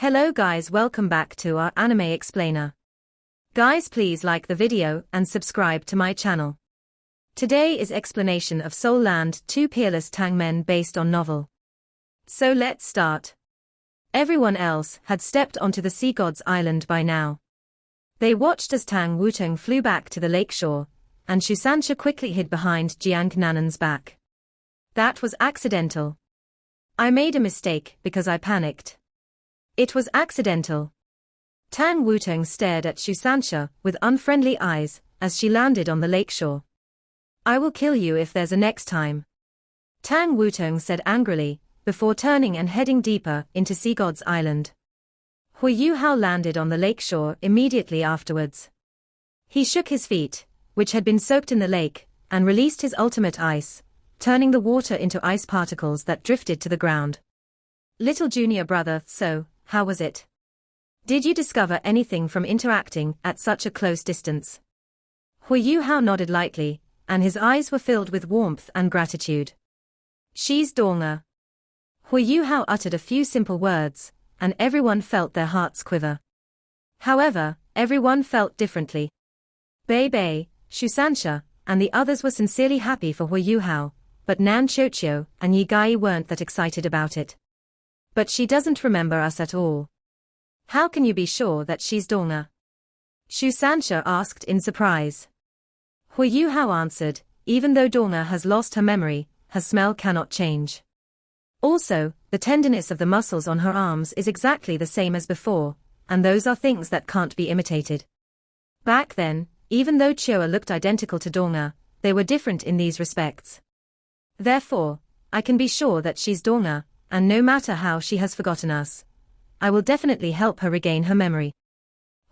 Hello guys, welcome back to our anime explainer. Guys, please like the video and subscribe to my channel. Today is explanation of Soul Land 2 Peerless Tang Men based on novel. So let's start. Everyone else had stepped onto the sea god's island by now. They watched as Tang Wutong flew back to the lakeshore, and Shusansha quickly hid behind Jiang Nanan's back. That was accidental. I made a mistake because I panicked. It was accidental. Tang Wutong stared at Shusansha with unfriendly eyes as she landed on the lakeshore. I will kill you if there's a next time, Tang Wutong said angrily, before turning and heading deeper into Sea God's Island. Huo Yuhao landed on the lakeshore immediately afterwards. He shook his feet, which had been soaked in the lake, and released his ultimate ice, turning the water into ice particles that drifted to the ground. Little junior brother, so, how was it? Did you discover anything from interacting at such a close distance? Huo Yuhao nodded lightly, and his eyes were filled with warmth and gratitude. She's Donga. Huo Yuhao uttered a few simple words, and everyone felt their hearts quiver. However, everyone felt differently. Bei Bei, Shusansha, and the others were sincerely happy for Huo Yuhao, but Nan Chochio and Yi Gai weren't that excited about it. But she doesn't remember us at all. How can you be sure that she's Donga? Shusansha asked in surprise. Huo Yuhao answered, even though Donga has lost her memory, her smell cannot change. Also, the tenderness of the muscles on her arms is exactly the same as before, and those are things that can't be imitated. Back then, even though Chioa looked identical to Donga, they were different in these respects. Therefore, I can be sure that she's Donga, and no matter how she has forgotten us, I will definitely help her regain her memory.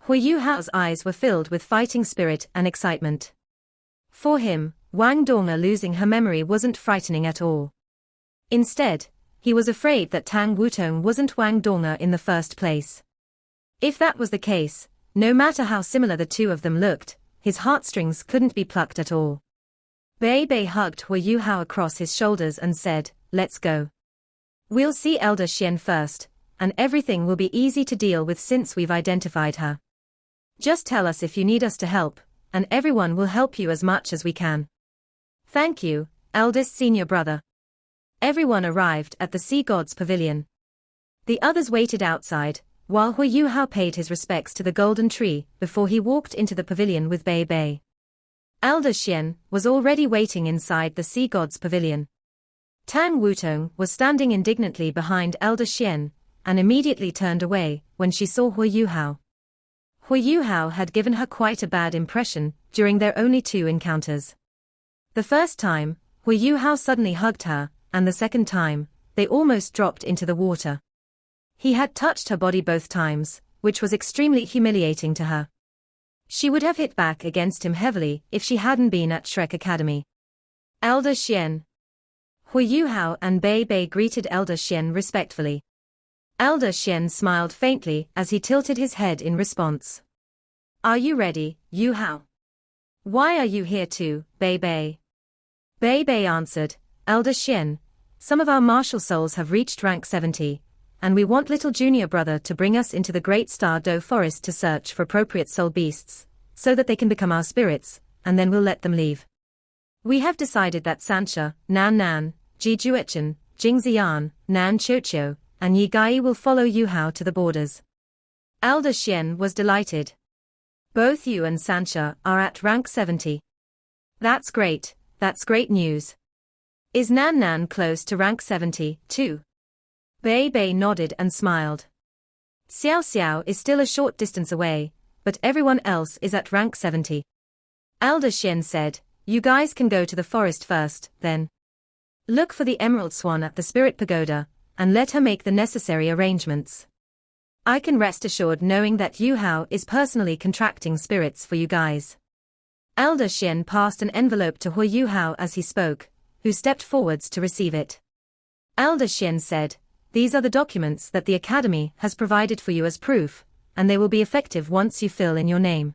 Huo Yuhao's eyes were filled with fighting spirit and excitement. For him, Wang Donga losing her memory wasn't frightening at all. Instead, he was afraid that Tang Wutong wasn't Wang Donga in the first place. If that was the case, no matter how similar the two of them looked, his heartstrings couldn't be plucked at all. Bei Bei hugged Huo Yuhao across his shoulders and said, let's go. We'll see Elder Xian first, and everything will be easy to deal with since we've identified her. Just tell us if you need us to help, and everyone will help you as much as we can. Thank you, eldest senior brother. Everyone arrived at the Sea God's Pavilion. The others waited outside, while Huo Yuhao paid his respects to the golden tree before he walked into the pavilion with Bei Bei. Elder Xian was already waiting inside the Sea God's Pavilion. Tang Wutong was standing indignantly behind Elder Xian, and immediately turned away when she saw Huo Yuhao. Huo Yuhao had given her quite a bad impression during their only 2 encounters. The first time, Huo Yuhao suddenly hugged her, and the second time, they almost dropped into the water. He had touched her body both times, which was extremely humiliating to her. She would have hit back against him heavily if she hadn't been at Shrek Academy. Elder Xian. Huo Yuhao and Bei Bei greeted Elder Xian respectfully. Elder Xian smiled faintly as he tilted his head in response. Are you ready, Yuhao? Why are you here too, Bei Bei? Bei Bei answered, Elder Xian, some of our martial souls have reached rank 70, and we want little junior brother to bring us into the Great Star Do Forest to search for appropriate soul beasts, so that they can become our spirits, and then we'll let them leave. We have decided that Sansha, Nan Nan, Ji Juechen, Jing Ziyan, Nan Chochio, and Yi Gai will follow Yuhao to the borders. Elder Xian was delighted. Both you and Sansha are at rank 70. That's great news. Is Nan Nan close to rank 70, too? Bei Bei nodded and smiled. Xiao Xiao is still a short distance away, but everyone else is at rank 70. Elder Xian said, you guys can go to the forest first, then. Look for the Emerald Swan at the Spirit Pagoda, and let her make the necessary arrangements. I can rest assured knowing that Yuhao is personally contracting spirits for you guys. Elder Xian passed an envelope to Huo Yuhao as he spoke, who stepped forwards to receive it. Elder Xian said, these are the documents that the Academy has provided for you as proof, and they will be effective once you fill in your name.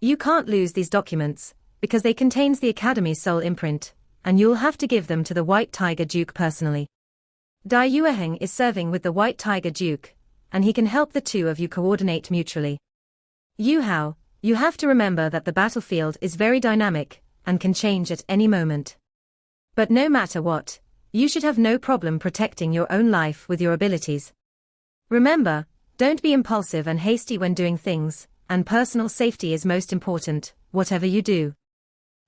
You can't lose these documents, because they contain the Academy's soul imprint, and you'll have to give them to the White Tiger Duke personally. Dai Yueheng is serving with the White Tiger Duke, and he can help the two of you coordinate mutually. Yuhao, you have to remember that the battlefield is very dynamic, and can change at any moment. But no matter what, you should have no problem protecting your own life with your abilities. Remember, don't be impulsive and hasty when doing things, and personal safety is most important, whatever you do.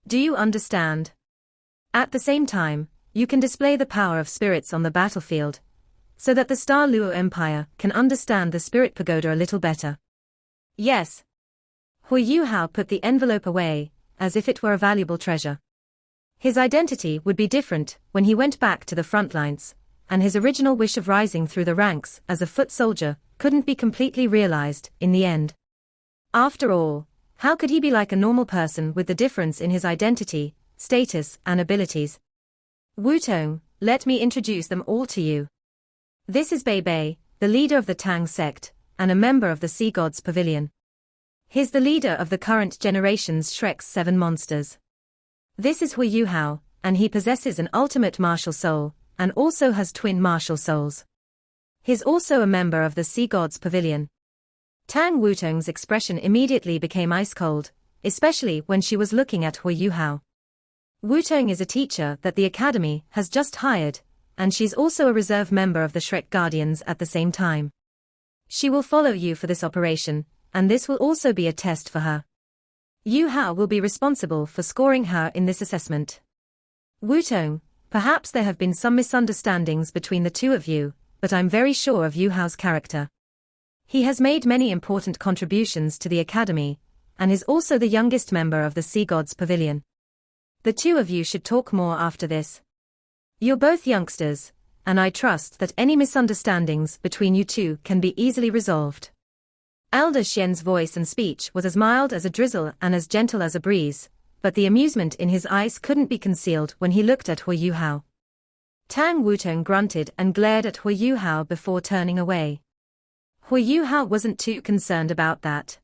Do you understand? At the same time, you can display the power of spirits on the battlefield, so that the Star Luo Empire can understand the Spirit Pagoda a little better. Yes. Huo Yuhao put the envelope away, as if it were a valuable treasure. His identity would be different when he went back to the front lines, and his original wish of rising through the ranks as a foot soldier couldn't be completely realized in the end. After all, how could he be like a normal person with the difference in his identity, status, and abilities? Wutong, let me introduce them all to you. This is Bei Bei, the leader of the Tang sect, and a member of the Sea Gods Pavilion. He's the leader of the current generation's Shrek's 7 monsters. This is Huo Yuhao, and he possesses an ultimate martial soul, and also has twin martial souls. He's also a member of the Sea Gods Pavilion. Tang Wutong's expression immediately became ice-cold, especially when she was looking at Huo Yuhao. Wutong is a teacher that the academy has just hired, and she's also a reserve member of the Shrek Guardians at the same time. She will follow you for this operation, and this will also be a test for her. Yuhao will be responsible for scoring her in this assessment. Wutong, perhaps there have been some misunderstandings between the two of you, but I'm very sure of Yuhao's character. He has made many important contributions to the academy, and is also the youngest member of the Sea Gods Pavilion. The two of you should talk more after this. You're both youngsters, and I trust that any misunderstandings between you two can be easily resolved. Elder Xian's voice and speech was as mild as a drizzle and as gentle as a breeze, but the amusement in his eyes couldn't be concealed when he looked at Huo Yuhao. Tang Wutong grunted and glared at Huo Yuhao before turning away. Huo Yuhao wasn't too concerned about that.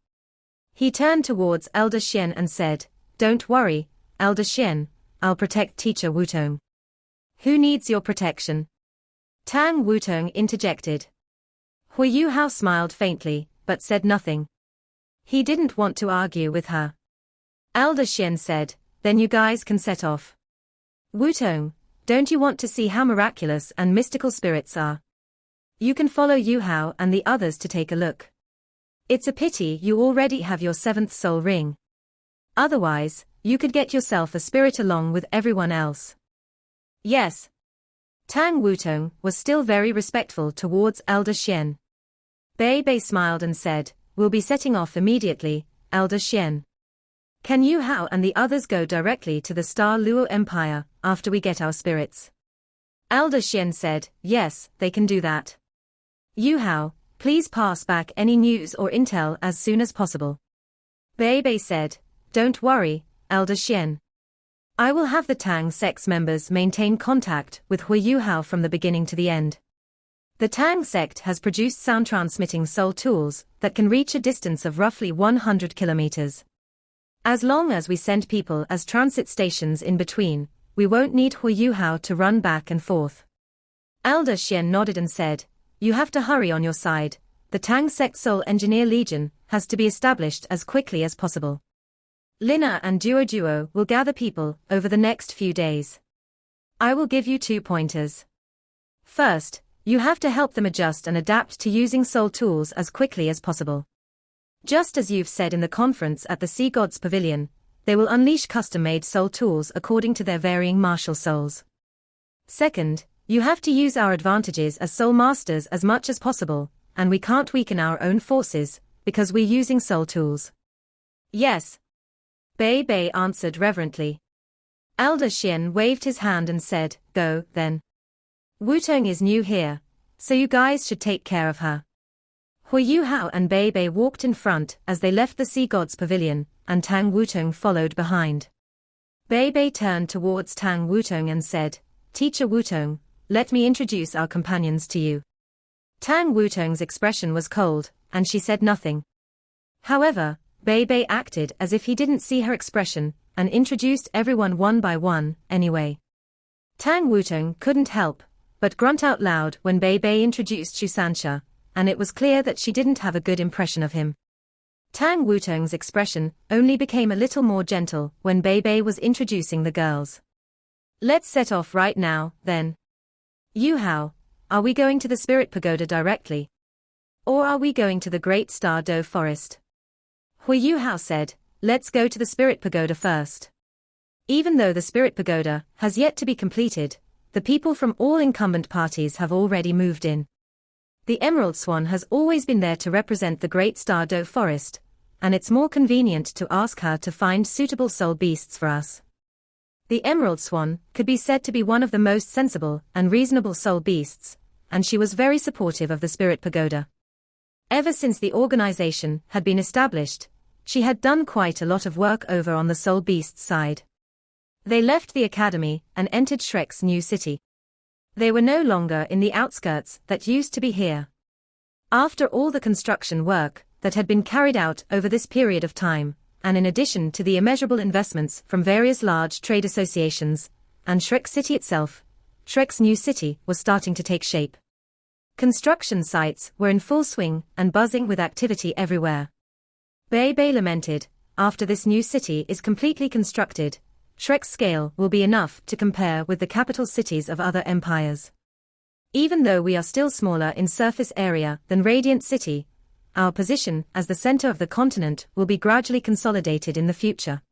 He turned towards Elder Xian and said, "Don't worry, Elder Xian, I'll protect Teacher Wutong." "Who needs your protection?" Tang Wutong interjected. Huo Yuhao smiled faintly, but said nothing. He didn't want to argue with her. Elder Xian said, "Then you guys can set off." "Wutong, don't you want to see how miraculous and mystical spirits are? You can follow Yuhao and the others to take a look. It's a pity you already have your 7th soul ring. Otherwise, you could get yourself a spirit along with everyone else." "Yes." Tang Wutong was still very respectful towards Elder Xian. Bei Bei smiled and said, "We'll be setting off immediately, Elder Xian. Can Yuhao and the others go directly to the Star Luo Empire after we get our spirits?" Elder Xian said, "Yes, they can do that. Yuhao, please pass back any news or intel as soon as possible." Bei Bei said, "Don't worry, Elder Xian. I will have the Tang sect's members maintain contact with Huo Yuhao from the beginning to the end. The Tang sect has produced sound-transmitting soul tools that can reach a distance of roughly 100 kilometers. As long as we send people as transit stations in between, we won't need Huo Yuhao to run back and forth." Elder Xian nodded and said, "You have to hurry on your side. The Tang sect Soul Engineer Legion has to be established as quickly as possible. Lina and Duo will gather people over the next few days. I will give you 2 pointers. First, you have to help them adjust and adapt to using soul tools as quickly as possible. Just as you've said in the conference at the Sea Gods Pavilion, they will unleash custom-made soul tools according to their varying martial souls. Second, you have to use our advantages as soul masters as much as possible, and we can't weaken our own forces, because we're using soul tools." "Yes." Bei Bei answered reverently. Elder Xian waved his hand and said, "Go, then. Wutong is new here, so you guys should take care of her." Huo Yuhao and Bei Bei walked in front as they left the Sea Gods Pavilion, and Tang Wutong followed behind. Bei Bei turned towards Tang Wutong and said, "Teacher Wutong, let me introduce our companions to you." Tang Wutong's expression was cold, and she said nothing. However, Bei Bei acted as if he didn't see her expression, and introduced everyone one by one, anyway. Tang Wutong couldn't help but grunt out loud when Bei Bei introduced Shusansha, and it was clear that she didn't have a good impression of him. Tang Wutong's expression only became a little more gentle when Bei was introducing the girls. Let's set off right now, then. Yuhao, are we going to the Spirit Pagoda directly? Or are we going to the Great Star Do Forest? Huo Yuhao said, let's go to the Spirit Pagoda first. Even though the Spirit Pagoda has yet to be completed, the people from all incumbent parties have already moved in. The Emerald Swan has always been there to represent the Great Star Do Forest, and it's more convenient to ask her to find suitable soul beasts for us. The Emerald Swan could be said to be one of the most sensible and reasonable soul beasts, and she was very supportive of the Spirit Pagoda. Ever since the organization had been established, she had done quite a lot of work over on the soul beasts side. They left the academy and entered Shrek's new city. They were no longer in the outskirts that used to be here. After all the construction work that had been carried out over this period of time, and in addition to the immeasurable investments from various large trade associations, and Shrek City itself, Shrek's new city was starting to take shape. Construction sites were in full swing and buzzing with activity everywhere. Bei lamented, after this new city is completely constructed, Shrek's scale will be enough to compare with the capital cities of other empires. Even though we are still smaller in surface area than Radiant City, our position as the center of the continent will be gradually consolidated in the future.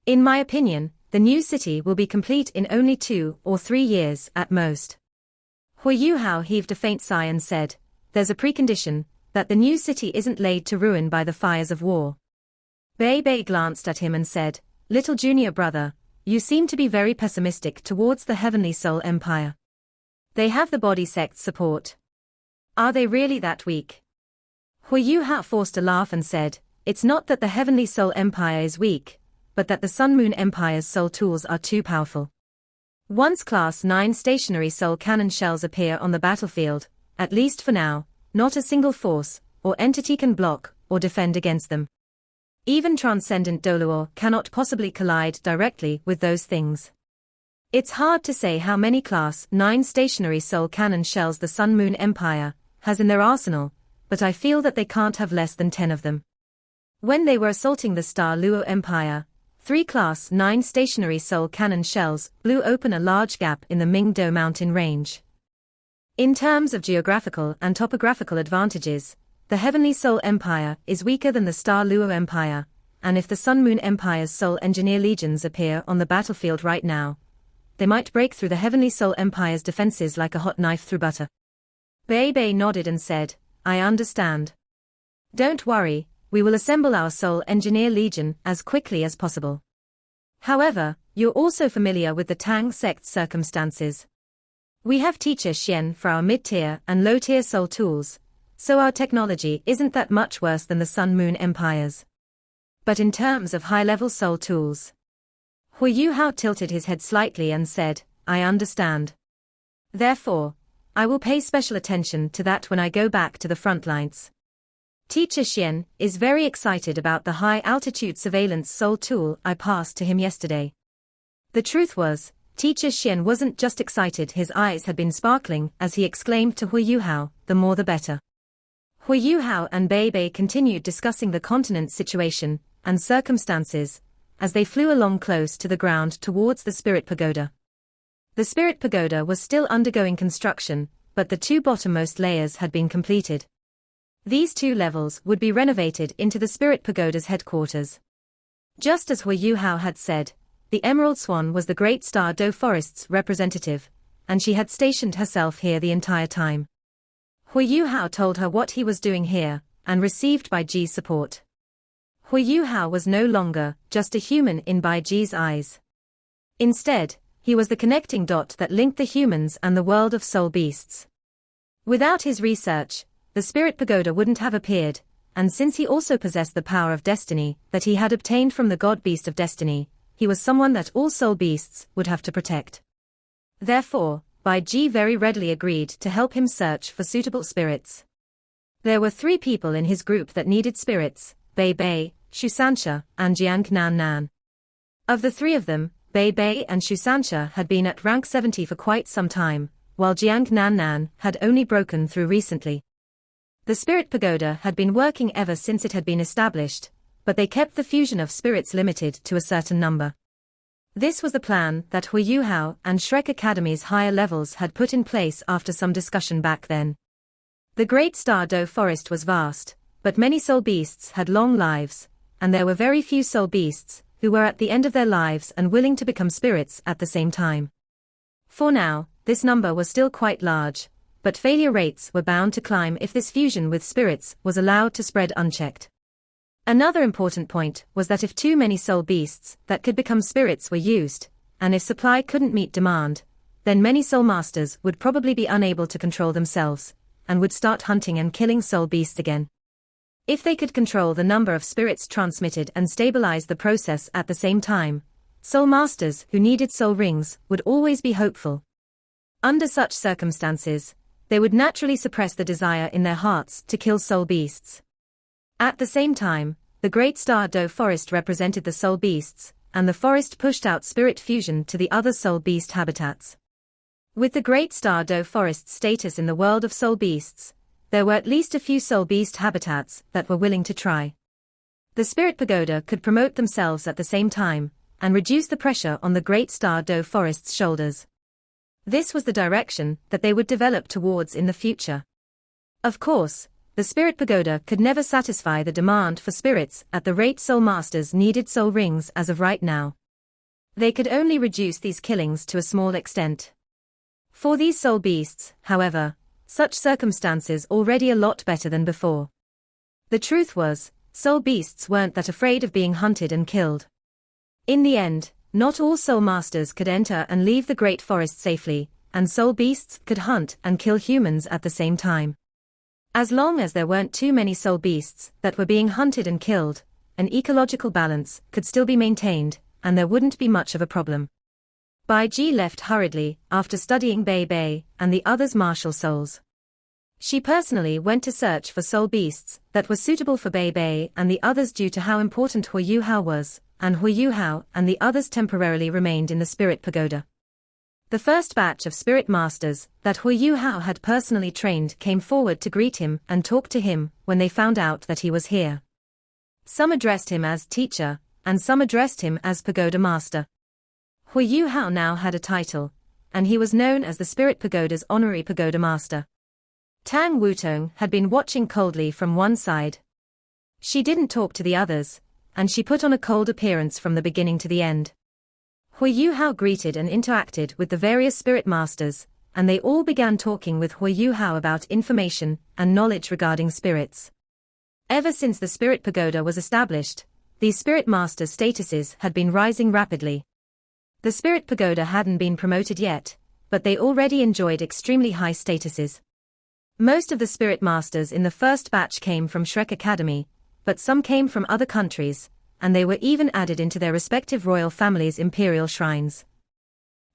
In my opinion, the new city will be complete in only 2 or 3 years at most. Huo Yuhao heaved a faint sigh and said, there's a precondition, that the new city isn't laid to ruin by the fires of war. Bei glanced at him and said, little junior brother, you seem to be very pessimistic towards the Heavenly Soul Empire. They have the body sect's support. Are they really that weak? Huo Yuhao forced a laugh and said, it's not that the Heavenly Soul Empire is weak, but that the Sun Moon Empire's soul tools are too powerful. Once Class 9 stationary soul cannon shells appear on the battlefield, at least for now, not a single force or entity can block or defend against them. Even Transcendent Doluor cannot possibly collide directly with those things. It's hard to say how many Class 9 stationary soul cannon shells the Sun Moon Empire has in their arsenal, but I feel that they can't have less than 10 of them. When they were assaulting the Star Luo Empire, 3 Class 9 stationary soul cannon shells blew open a large gap in the Mingdo mountain range. In terms of geographical and topographical advantages, the Heavenly Soul Empire is weaker than the Star Luo Empire, and if the Sun Moon Empire's Soul Engineer legions appear on the battlefield right now, they might break through the Heavenly Soul Empire's defenses like a hot knife through butter. Bei nodded and said, I understand. Don't worry, we will assemble our Soul Engineer Legion as quickly as possible. However, you're also familiar with the Tang sect's circumstances. We have Teacher Xian for our mid-tier and low-tier soul tools, so our technology isn't that much worse than the Sun Moon Empires. But in terms of high-level soul tools, Huo Yuhao tilted his head slightly and said, I understand. Therefore, I will pay special attention to that when I go back to the front lines. Teacher Xian is very excited about the high-altitude surveillance soul tool I passed to him yesterday. The truth was, Teacher Xian wasn't just excited, his eyes had been sparkling as he exclaimed to Huo Yuhao, the more the better. Huo Yuhao and Bei continued discussing the continent's situation and circumstances as they flew along close to the ground towards the Spirit Pagoda. The Spirit Pagoda was still undergoing construction, but the 2 bottommost layers had been completed. These 2 levels would be renovated into the Spirit Pagoda's headquarters. Just as Huo Yuhao had said, the Emerald Swan was the Great Star Do Forest's representative, and she had stationed herself here the entire time. Huo Yuhao told her what he was doing here, and received Bai Ji's support. Huo Yuhao was no longer just a human in Bai Ji's eyes. Instead, he was the connecting dot that linked the humans and the world of soul beasts. Without his research, the Spirit Pagoda wouldn't have appeared, and since he also possessed the power of destiny that he had obtained from the God Beast of Destiny, he was someone that all soul beasts would have to protect. Therefore, Bai Ji very readily agreed to help him search for suitable spirits. There were 3 people in his group that needed spirits, Bei, Shusansha, and Jiang Nan. Of the 3 of them, Bei and Shusansha had been at rank 70 for quite some time, while Jiang Nan had only broken through recently. The Spirit Pagoda had been working ever since it had been established, but they kept the fusion of spirits limited to a certain number. This was the plan that Huo Yuhao and Shrek Academy's higher levels had put in place after some discussion back then. The Great Star Do Forest was vast, but many soul beasts had long lives, and there were very few soul beasts who were at the end of their lives and willing to become spirits at the same time. For now, this number was still quite large, but failure rates were bound to climb if this fusion with spirits was allowed to spread unchecked. Another important point was that if too many soul beasts that could become spirits were used, and if supply couldn't meet demand, then many soul masters would probably be unable to control themselves, and would start hunting and killing soul beasts again. If they could control the number of spirits transmitted and stabilize the process at the same time, soul masters who needed soul rings would always be hopeful. Under such circumstances, they would naturally suppress the desire in their hearts to kill soul beasts. At the same time, the Great Star Do Forest represented the soul beasts, and the forest pushed out spirit fusion to the other soul beast habitats. With the Great Star Do Forest's status in the world of soul beasts, there were at least a few soul beast habitats that were willing to try. The Spirit Pagoda could promote themselves at the same time, and reduce the pressure on the Great Star Do Forest's shoulders. This was the direction that they would develop towards in the future. Of course, the Spirit Pagoda could never satisfy the demand for spirits at the rate soul masters needed soul rings as of right now. They could only reduce these killings to a small extent. For these soul beasts, however, such circumstances already a lot better than before. The truth was, soul beasts weren't that afraid of being hunted and killed. In the end, not all soul masters could enter and leave the great forest safely, and soul beasts could hunt and kill humans at the same time. As long as there weren't too many soul beasts that were being hunted and killed, an ecological balance could still be maintained, and there wouldn't be much of a problem. Bai Ji left hurriedly after studying Bei Bei and the others' martial souls. She personally went to search for soul beasts that were suitable for Bei Bei and the others due to how important Huo Yuhao was, and Huo Yuhao and the others temporarily remained in the Spirit Pagoda. The first batch of spirit masters that Huo Yuhao had personally trained came forward to greet him and talk to him when they found out that he was here. Some addressed him as teacher, and some addressed him as Pagoda Master. Huo Yuhao now had a title, and he was known as the Spirit Pagoda's honorary Pagoda Master. Tang Wutong had been watching coldly from one side. She didn't talk to the others, and she put on a cold appearance from the beginning to the end. Huo Yuhao greeted and interacted with the various spirit masters, and they all began talking with Huo Yuhao about information and knowledge regarding spirits. Ever since the Spirit Pagoda was established, these spirit masters' statuses had been rising rapidly. The Spirit Pagoda hadn't been promoted yet, but they already enjoyed extremely high statuses. Most of the spirit masters in the first batch came from Shrek Academy, but some came from other countries, and they were even added into their respective royal families' imperial shrines.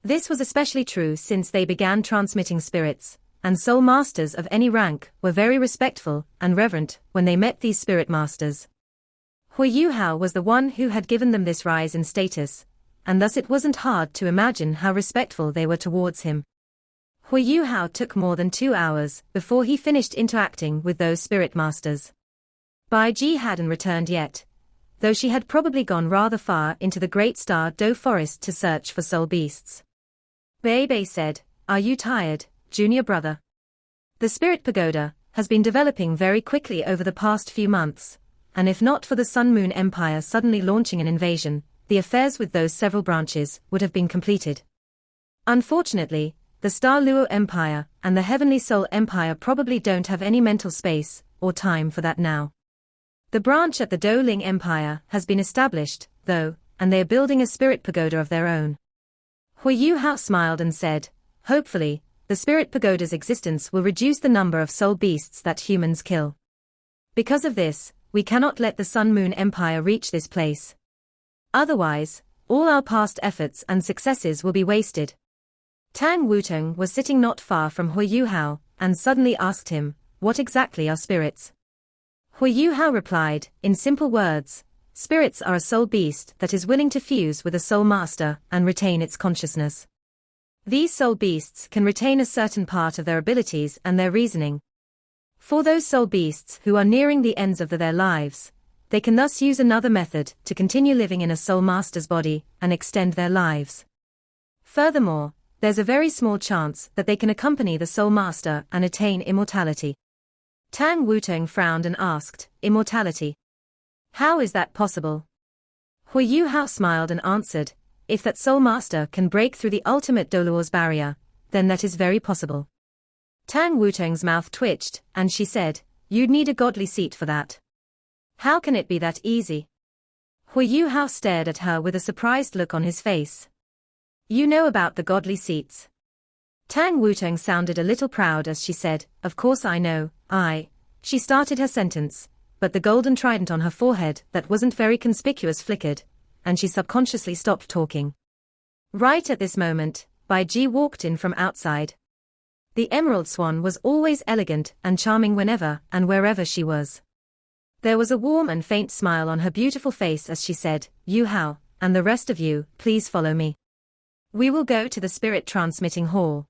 This was especially true since they began transmitting spirits, and soul masters of any rank were very respectful and reverent when they met these spirit masters. Huo Yuhao was the one who had given them this rise in status, and thus it wasn't hard to imagine how respectful they were towards him. Huo Yuhao took more than 2 hours before he finished interacting with those spirit masters. Bai Ji hadn't returned yet, though she had probably gone rather far into the Great Star Do Forest to search for soul beasts. Bei Bei said, "Are you tired, junior brother?" The Spirit Pagoda has been developing very quickly over the past few months, and if not for the Sun Moon Empire suddenly launching an invasion, the affairs with those several branches would have been completed. Unfortunately, the Star Luo Empire and the Heavenly Soul Empire probably don't have any mental space or time for that now. The branch at the Do Ling Empire has been established, though, and they are building a Spirit Pagoda of their own. Huo Yuhao smiled and said, "Hopefully, the Spirit Pagoda's existence will reduce the number of soul beasts that humans kill. Because of this, we cannot let the Sun Moon Empire reach this place. Otherwise, all our past efforts and successes will be wasted." Tang Wutong was sitting not far from Huo Yuhao, and suddenly asked him, "What exactly are spirits?" Huo Yuhao replied, in simple words, "Spirits are a soul beast that is willing to fuse with a soul master and retain its consciousness. These soul beasts can retain a certain part of their abilities and their reasoning. For those soul beasts who are nearing the ends of their lives, they can thus use another method to continue living in a soul master's body and extend their lives. Furthermore, there's a very small chance that they can accompany the soul master and attain immortality. Tang Wutong frowned and asked, immortality? How is that possible? Huo Yuhao smiled and answered, if that soul master can break through the ultimate Doluo's barrier, then that is very possible. Tang Wutong's mouth twitched, and she said, you'd need a godly seat for that. How can it be that easy? Huo Yuhao stared at her with a surprised look on his face. You know about the godly seats. Tang Wutong sounded a little proud as she said, of course I know. She started her sentence, but the golden trident on her forehead that wasn't very conspicuous flickered, and she subconsciously stopped talking. Right at this moment, Bai Ji walked in from outside. The emerald swan was always elegant and charming whenever and wherever she was. There was a warm and faint smile on her beautiful face as she said, Yuhao, and the rest of you, please follow me. We will go to the Spirit Transmitting Hall.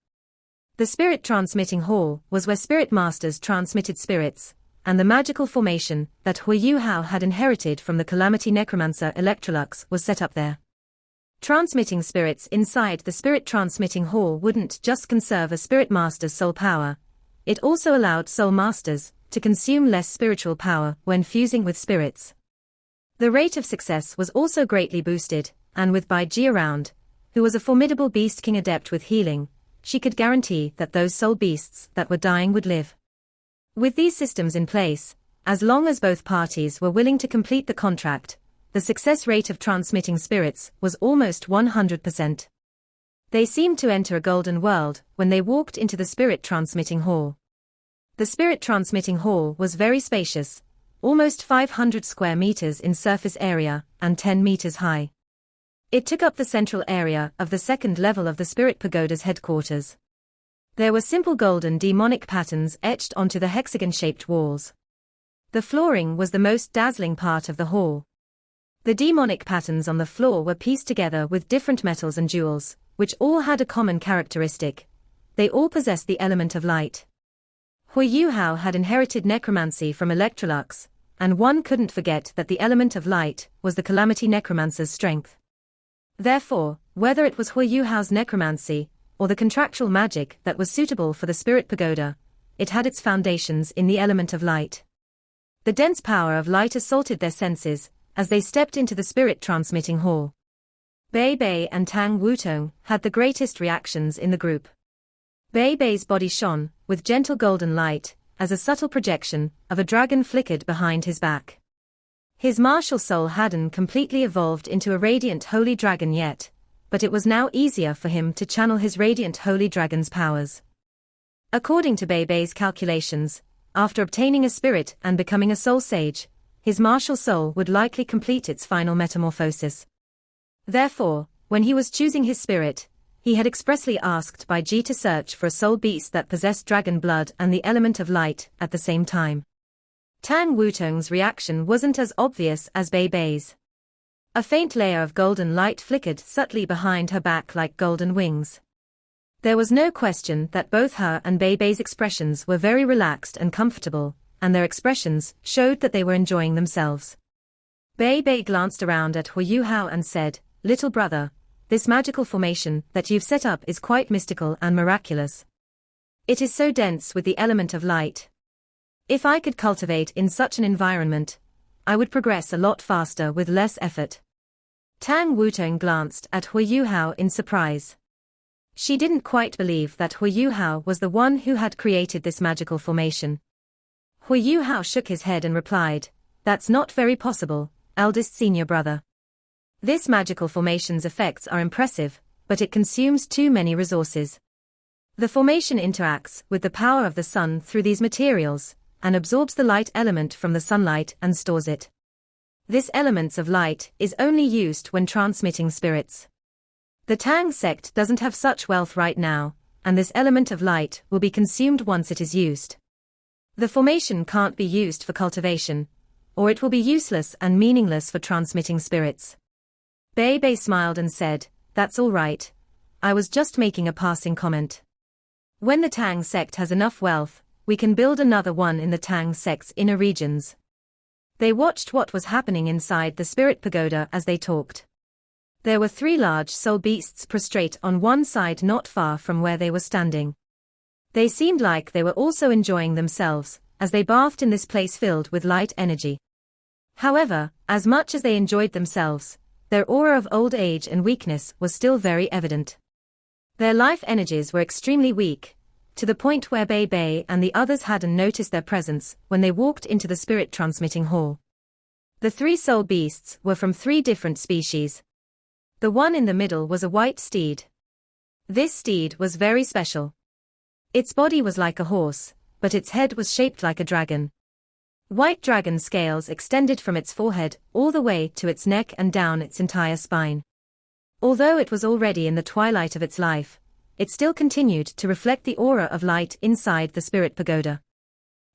The Spirit Transmitting Hall was where spirit masters transmitted spirits, and the magical formation that Huo Yuhao had inherited from the Calamity Necromancer Electrolux was set up there. Transmitting spirits inside the Spirit Transmitting Hall wouldn't just conserve a spirit master's soul power, it also allowed soul masters to consume less spiritual power when fusing with spirits. The rate of success was also greatly boosted, and with Bai Ji around, who was a formidable beast king adept with healing, she could guarantee that those soul beasts that were dying would live. With these systems in place, as long as both parties were willing to complete the contract, the success rate of transmitting spirits was almost 100%. They seemed to enter a golden world when they walked into the Spirit Transmitting Hall. The Spirit Transmitting Hall was very spacious, almost 500 square meters in surface area and 10 meters high. It took up the central area of the second level of the Spirit Pagoda's headquarters. There were simple golden demonic patterns etched onto the hexagon-shaped walls. The flooring was the most dazzling part of the hall. The demonic patterns on the floor were pieced together with different metals and jewels, which all had a common characteristic. They all possessed the element of light. Huo Yuhao had inherited necromancy from Electrolux, and one couldn't forget that the element of light was the Calamity Necromancer's strength. Therefore, whether it was Huo Yuhao's necromancy, or the contractual magic that was suitable for the Spirit Pagoda, it had its foundations in the element of light. The dense power of light assaulted their senses as they stepped into the Spirit Transmitting Hall. Bei Bei and Tang Wutong had the greatest reactions in the group. Bei Bei's body shone with gentle golden light as a subtle projection of a dragon flickered behind his back. His martial soul hadn't completely evolved into a radiant holy dragon yet, but it was now easier for him to channel his radiant holy dragon's powers. According to Bei Bei's calculations, after obtaining a spirit and becoming a soul sage, his martial soul would likely complete its final metamorphosis. Therefore, when he was choosing his spirit, he had expressly asked Bai Ji to search for a soul beast that possessed dragon blood and the element of light at the same time. Tang Wutong's reaction wasn't as obvious as Bei Bei's. A faint layer of golden light flickered subtly behind her back like golden wings. There was no question that both her and Bei Bei's expressions were very relaxed and comfortable, and their expressions showed that they were enjoying themselves. Bei Bei glanced around at Huo Yuhao and said, "Little brother, this magical formation that you've set up is quite mystical and miraculous. It is so dense with the element of light. If I could cultivate in such an environment, I would progress a lot faster with less effort." Tang Wutong glanced at Huo Yuhao in surprise. She didn't quite believe that Huo Yuhao was the one who had created this magical formation. Huo Yuhao shook his head and replied, "That's not very possible, eldest senior brother. This magical formation's effects are impressive, but it consumes too many resources. The formation interacts with the power of the sun through these materials, and absorbs the light element from the sunlight and stores it. This element of light is only used when transmitting spirits. The Tang sect doesn't have such wealth right now, and this element of light will be consumed once it is used. The formation can't be used for cultivation, or it will be useless and meaningless for transmitting spirits." Bei Bei smiled and said, "That's all right. I was just making a passing comment. When the Tang sect has enough wealth, we can build another one in the Tang sect's inner regions. They watched what was happening inside the Spirit Pagoda as they talked. There were 3 large soul beasts prostrate on one side not far from where they were standing. They seemed like they were also enjoying themselves, as they bathed in this place filled with light energy. However, as much as they enjoyed themselves, their aura of old age and weakness was still very evident. Their life energies were extremely weak, to the point where Bei Bei and the others hadn't noticed their presence when they walked into the spirit transmitting hall. The 3 soul beasts were from 3 different species. The one in the middle was a white steed. This steed was very special. Its body was like a horse, but its head was shaped like a dragon. White dragon scales extended from its forehead all the way to its neck and down its entire spine. Although it was already in the twilight of its life, it still continued to reflect the aura of light inside the Spirit Pagoda.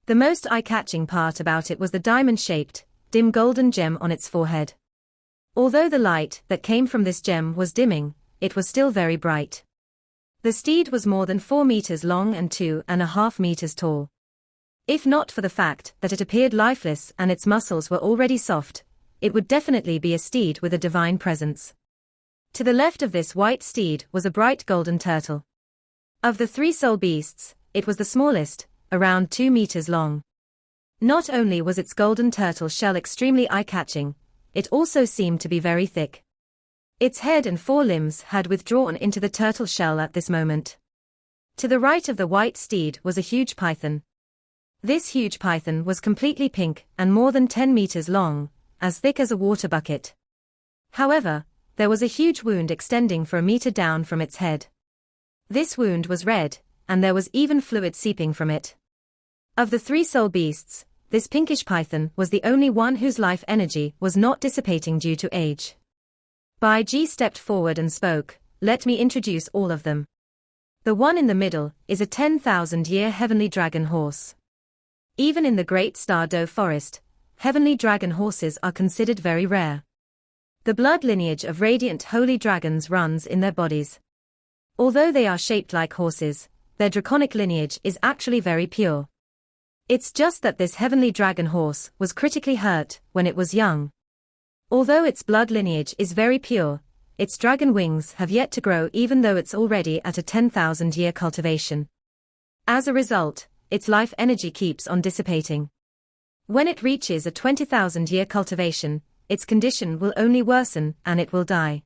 The most eye-catching part about it was the diamond-shaped, dim golden gem on its forehead. Although the light that came from this gem was dimming, it was still very bright. The steed was more than 4 meters long and 2.5 meters tall. If not for the fact that it appeared lifeless and its muscles were already soft, it would definitely be a steed with a divine presence. To the left of this white steed was a bright golden turtle. Of the 3 soul beasts, it was the smallest, around 2 meters long. Not only was its golden turtle shell extremely eye-catching, it also seemed to be very thick. Its head and 4 limbs had withdrawn into the turtle shell at this moment. To the right of the white steed was a huge python. This huge python was completely pink and more than 10 meters long, as thick as a water bucket. However, there was a huge wound extending for a meter down from its head. This wound was red, and there was even fluid seeping from it. Of the 3 soul beasts, this pinkish python was the only one whose life energy was not dissipating due to age. Bai Ji stepped forward and spoke, "Let me introduce all of them. The one in the middle is a 10,000-year heavenly dragon horse. Even in the Great Star Doe Forest, heavenly dragon horses are considered very rare. The blood lineage of radiant holy dragons runs in their bodies. Although they are shaped like horses, their draconic lineage is actually very pure. It's just that this heavenly dragon horse was critically hurt when it was young. Although its blood lineage is very pure, its dragon wings have yet to grow even though it's already at a 10,000-year cultivation. As a result, its life energy keeps on dissipating. When it reaches a 20,000-year cultivation, its condition will only worsen and it will die.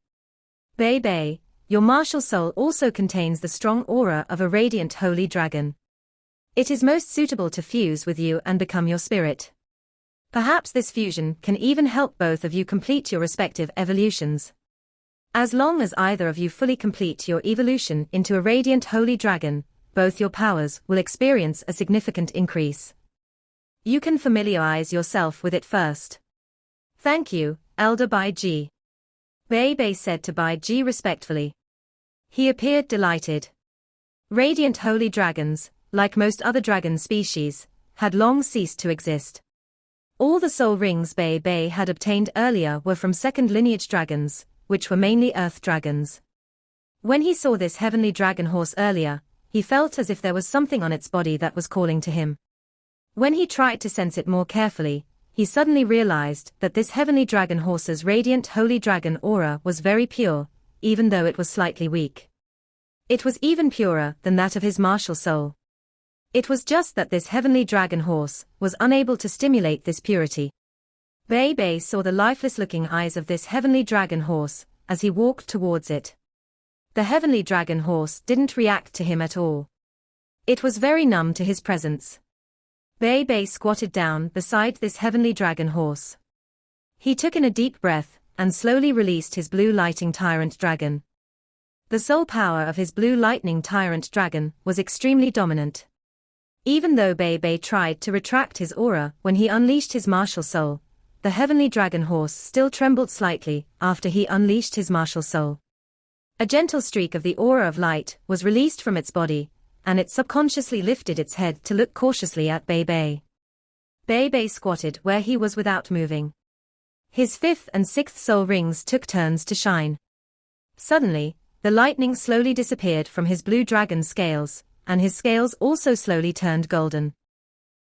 Bei Bei, your martial soul also contains the strong aura of a radiant holy dragon. It is most suitable to fuse with you and become your spirit. Perhaps this fusion can even help both of you complete your respective evolutions. As long as either of you fully complete your evolution into a radiant holy dragon, both your powers will experience a significant increase. You can familiarize yourself with it first." "Thank you, Elder Bai Ji," Bei Bei said to Bai Ji respectfully. He appeared delighted. Radiant holy dragons, like most other dragon species, had long ceased to exist. All the soul rings Bei Bei had obtained earlier were from second lineage dragons, which were mainly earth dragons. When he saw this heavenly dragon horse earlier, he felt as if there was something on its body that was calling to him. When he tried to sense it more carefully, he suddenly realized that this heavenly dragon horse's radiant holy dragon aura was very pure, even though it was slightly weak. It was even purer than that of his martial soul. It was just that this heavenly dragon horse was unable to stimulate this purity. Bei Bei saw the lifeless-looking eyes of this heavenly dragon horse as he walked towards it. The heavenly dragon horse didn't react to him at all. It was very numb to his presence. Bei Bei squatted down beside this heavenly dragon horse. He took in a deep breath and slowly released his blue lighting tyrant dragon. The soul power of his blue lightning tyrant dragon was extremely dominant. Even though Bei Bei tried to retract his aura when he unleashed his martial soul, the heavenly dragon horse still trembled slightly after he unleashed his martial soul. A gentle streak of the aura of light was released from its body, and it subconsciously lifted its head to look cautiously at Bei Bei. Bei Bei squatted where he was without moving. His 5th and 6th soul rings took turns to shine. Suddenly, the lightning slowly disappeared from his blue dragon scales, and his scales also slowly turned golden.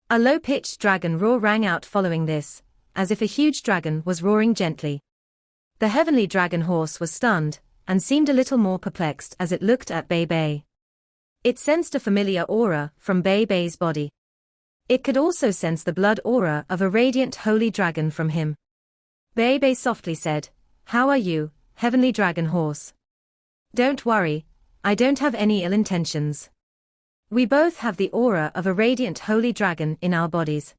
A low-pitched dragon roar rang out following this, as if a huge dragon was roaring gently. The heavenly dragon horse was stunned, and seemed a little more perplexed as it looked at Bei Bei. It sensed a familiar aura from Bei Bei's body. It could also sense the blood aura of a radiant holy dragon from him. Bei Bei softly said, "How are you, heavenly dragon horse? Don't worry, I don't have any ill intentions. We both have the aura of a radiant holy dragon in our bodies.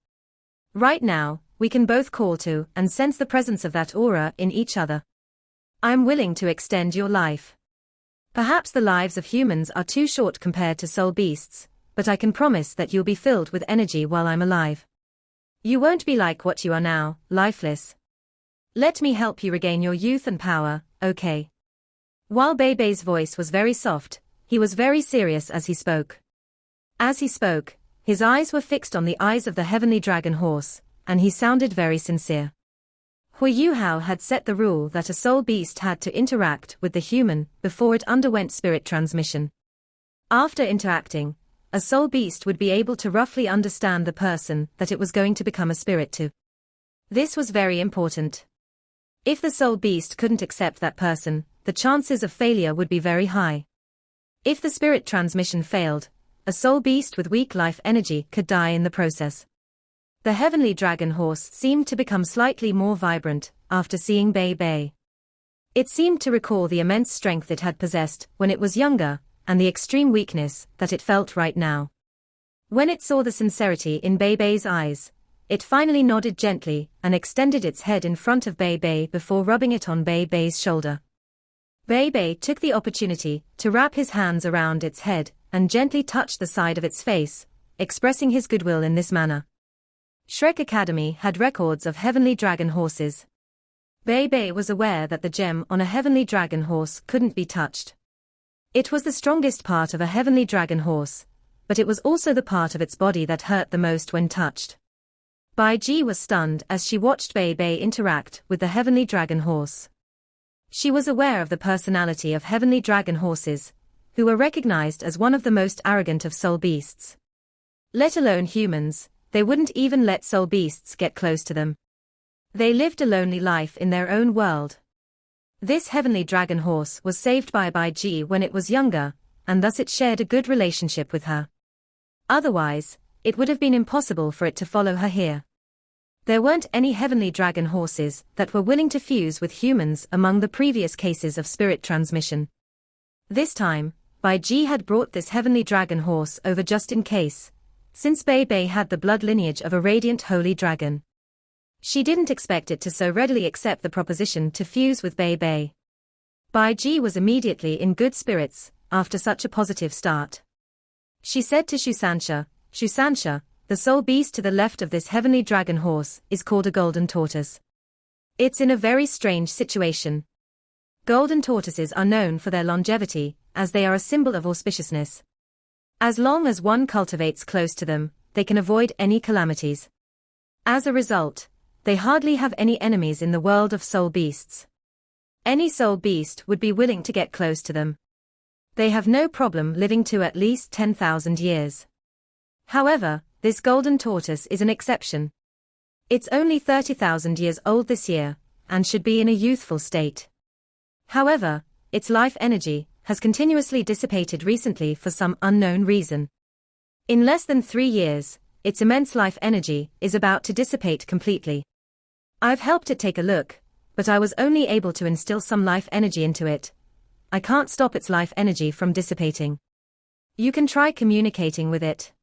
Right now, we can both call to and sense the presence of that aura in each other. I am willing to extend your life. Perhaps the lives of humans are too short compared to soul beasts, but I can promise that you'll be filled with energy while I'm alive. You won't be like what you are now, lifeless. Let me help you regain your youth and power, okay?" While Bei Bei's voice was very soft, he was very serious as he spoke. As he spoke, his eyes were fixed on the eyes of the heavenly dragon horse, and he sounded very sincere. Huo Yuhao had set the rule that a soul beast had to interact with the human before it underwent spirit transmission. After interacting, a soul beast would be able to roughly understand the person that it was going to become a spirit to. This was very important. If the soul beast couldn't accept that person, the chances of failure would be very high. If the spirit transmission failed, a soul beast with weak life energy could die in the process. The heavenly dragon horse seemed to become slightly more vibrant after seeing Bei Bei. It seemed to recall the immense strength it had possessed when it was younger, and the extreme weakness that it felt right now. When it saw the sincerity in Bei Bei's eyes, it finally nodded gently and extended its head in front of Bei Bei before rubbing it on Bei Bei's shoulder. Bei Bei took the opportunity to wrap his hands around its head and gently touch the side of its face, expressing his goodwill in this manner. Shrek Academy had records of heavenly dragon horses. Bei Bei was aware that the gem on a heavenly dragon horse couldn't be touched. It was the strongest part of a heavenly dragon horse, but it was also the part of its body that hurt the most when touched. Bai Ji was stunned as she watched Bei Bei interact with the heavenly dragon horse. She was aware of the personality of heavenly dragon horses, who were recognized as one of the most arrogant of soul beasts. Let alone humans, they wouldn't even let soul beasts get close to them. They lived a lonely life in their own world. This heavenly dragon horse was saved by Bai Ji when it was younger, and thus it shared a good relationship with her. Otherwise, it would have been impossible for it to follow her here. There weren't any heavenly dragon horses that were willing to fuse with humans among the previous cases of spirit transmission. This time, Bai Ji had brought this heavenly dragon horse over just in case, since Bei Bei had the blood lineage of a radiant holy dragon. She didn't expect it to so readily accept the proposition to fuse with Bei Bei. Bai Ji was immediately in good spirits after such a positive start. She said to Shusansha, "Shusansha, the soul beast to the left of this heavenly dragon horse is called a golden tortoise. It's in a very strange situation. Golden tortoises are known for their longevity, as they are a symbol of auspiciousness. As long as one cultivates close to them, they can avoid any calamities. As a result, they hardly have any enemies in the world of soul beasts. Any soul beast would be willing to get close to them. They have no problem living to at least 10,000 years. However, this golden tortoise is an exception. It's only 30,000 years old this year, and should be in a youthful state. However, its life energy has continuously dissipated recently for some unknown reason. In less than 3 years, its immense life energy is about to dissipate completely. I've helped it take a look, but I was only able to instill some life energy into it. I can't stop its life energy from dissipating. You can try communicating with it.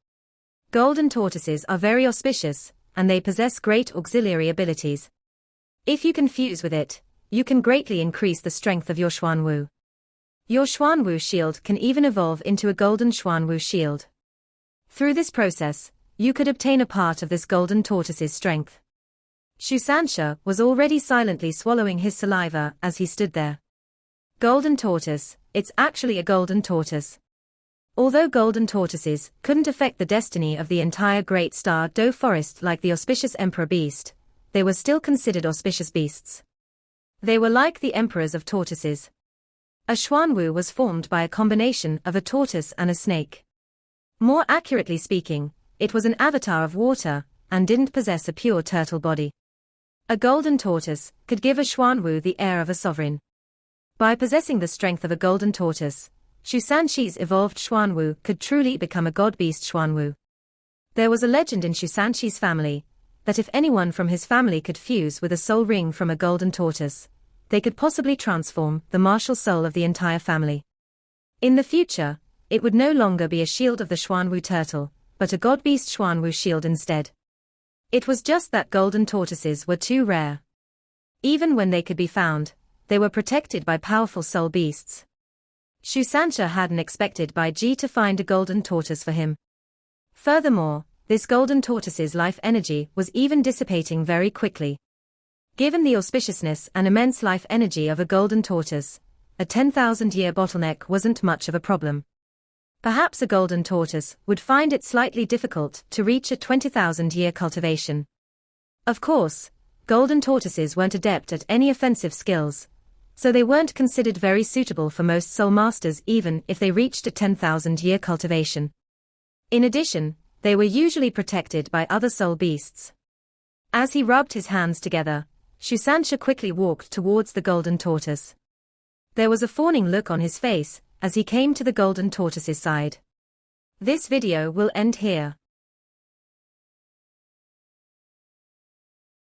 Golden tortoises are very auspicious, and they possess great auxiliary abilities. If you can fuse with it, you can greatly increase the strength of your Xuanwu. Your Xuanwu shield can even evolve into a golden Xuanwu shield. Through this process, you could obtain a part of this golden tortoise's strength." Shusansha was already silently swallowing his saliva as he stood there. Golden tortoise, it's actually a golden tortoise. Although golden tortoises couldn't affect the destiny of the entire Great Star Do Forest like the auspicious Emperor Beast, they were still considered auspicious beasts. They were like the emperors of tortoises. A Xuanwu was formed by a combination of a tortoise and a snake. More accurately speaking, it was an avatar of water, and didn't possess a pure turtle body. A golden tortoise could give a Xuanwu the air of a sovereign. By possessing the strength of a golden tortoise, Xu Sanxi's evolved Xuanwu could truly become a god-beast Xuanwu. There was a legend in Xu Sanxi's family, that if anyone from his family could fuse with a soul ring from a golden tortoise, they could possibly transform the martial soul of the entire family. In the future, it would no longer be a shield of the Xuanwu turtle, but a god-beast Xuanwu shield instead. It was just that golden tortoises were too rare. Even when they could be found, they were protected by powerful soul beasts. Xu Sanxia hadn't expected Bai Ji to find a golden tortoise for him. Furthermore, this golden tortoise's life energy was even dissipating very quickly. Given the auspiciousness and immense life energy of a golden tortoise, a 10,000-year bottleneck wasn't much of a problem. Perhaps a golden tortoise would find it slightly difficult to reach a 20,000-year cultivation. Of course, golden tortoises weren't adept at any offensive skills, so they weren't considered very suitable for most soul masters even if they reached a 10,000-year cultivation. In addition, they were usually protected by other soul beasts. As he rubbed his hands together, Xu Sanxia quickly walked towards the golden tortoise. There was a fawning look on his face as he came to the golden tortoise's side. This video will end here.